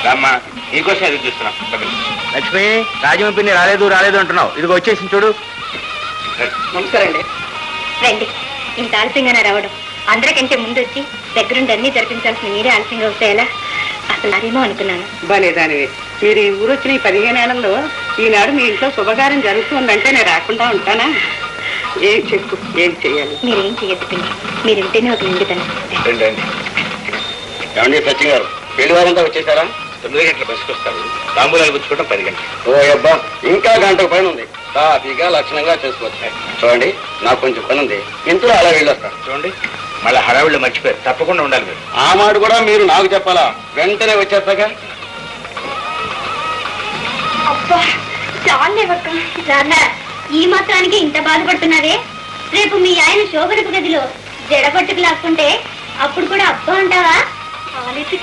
రామ్మా, నీకోసం ఎదురు చూస్తున్నాం. లక్ష్మి, రాజమ పిన్ని రాలేదు రాలేదు అంటున్నావు, ఇదిగో వచ్చేసి చూడు. నమస్కారం అండి. రండి. ఇంత ఆలస్యంగానే రావడం, అందరికంటే ముందు వచ్చి దగ్గరుండి అన్ని జరిపించాల్సిన మీరే ఆలస్యంగా వస్తాయలా? అసలు అదేమో అనుకున్నాను. బలేదానివే, మీరు ఈ ఊరు వచ్చిన ఈ 15 ఏళ్లలో ఈనాడు మీ ఇంట్లో శుభకార్యం జరుగుతుందంటే నేను రాకుండా ఉంటానా? ఏం చెప్పు, ఏం చెయ్యాలి? మీరేం చెయ్యొద్దు పిన్ని, మీరుంటేనే ఒక నిండుతాను. ఏమండి సచిన్ గారు, పెళ్లి వారంతా వచ్చేసారా? 9 గంటల బస్సుకు వస్తారు. తాంబూలాలు పుచ్చుకోవడం 10 గంటలు. ఓ అబ్బా, ఇంకా గంటకు పైన ఉంది. సాఫీగా లక్షణంగా చేసుకోవచ్చు. చూడండి, నాకు కొంచెం పని ఉంది, ఇంట్లో అలా వెళ్ళొస్తాను. చూడండి, మళ్ళీ హడావిళ్ళు మర్చిపోయారు, తప్పకుండా ఉండాలి మీరు. ఆ మాట కూడా మీరు నాకు చెప్పాలా? వెంటనే వచ్చేస్తాగా. అబ్బా చాలే, ఈ మాత్రానికి ఇంత బాధపడుతున్నావే? రేపు మీ ఆయన శోభనపు గదిలో జడగొట్టుకు లాక్కుంటే అప్పుడు కూడా అబ్బా అంటావా?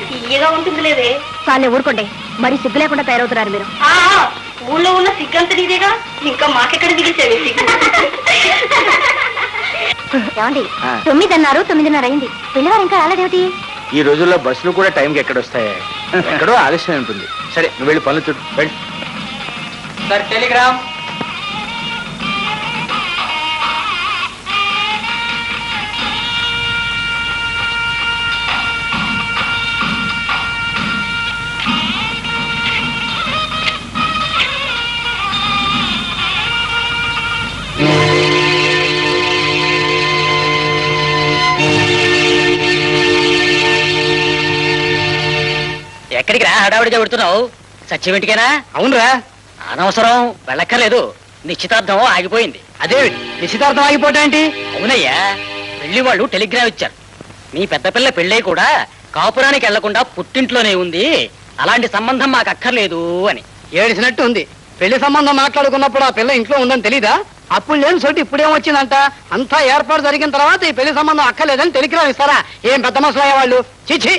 తీయగా ఉంటుంది లేదే. చాలే ఊరుకోండి, మరి సిగ్గు లేకుండా తయారవుతున్నారు మీరు. ఊళ్ళో ఉన్న సిగ్గంత నీదేగా, ఇంకా మాకెక్కడ దిగేసేవి సిగ్గు. ఏమండి, 9 అన్నారు, 9:30 అయింది, పిల్లవారు ఇంకా రాలేదేమిటి? ఈ రోజుల్లో బస్సులు కూడా టైంకి ఎక్కడ వస్తాయి? ఎక్కడో ఆలస్యం ఉంటుంది. సరే, నువ్వు వెళ్ళి పనులు చూడు, వెళ్ళి. Sir Telegram. ఎక్కడికి రా హడావుడిగా పెడుతున్నావు? సత్యమిటికేనా? అవునరా, అనవసరం, వెళ్ళక్కర్లేదు. నిశ్చితార్థం ఆగిపోయింది. అదే నిశ్చితార్థం ఆగిపోవటం ఏంటి? అవునయ్యా, పెళ్లి వాళ్ళు టెలిగ్రామ్ ఇచ్చారు. మీ పెద్ద పిల్ల పెళ్ళై కూడా కాపురానికి వెళ్లకుండా పుట్టింట్లోనే ఉంది, అలాంటి సంబంధం మాకు అక్కర్లేదు అని. ఏడిసినట్టు ఉంది. పెళ్లి సంబంధం మాట్లాడుకున్నప్పుడు ఆ పిల్ల ఇంట్లో ఉందని తెలీదా? అప్పుడు లేని చోటు ఇప్పుడేం వచ్చిందంట? అంతా ఏర్పాటు జరిగిన తర్వాత ఈ పెళ్లి సంబంధం అక్కర్లేదని టెలిగ్రామ్ ఇస్తారా? ఏం పెద్ద మనుషులు అయ్యేవాళ్ళు. చిచి.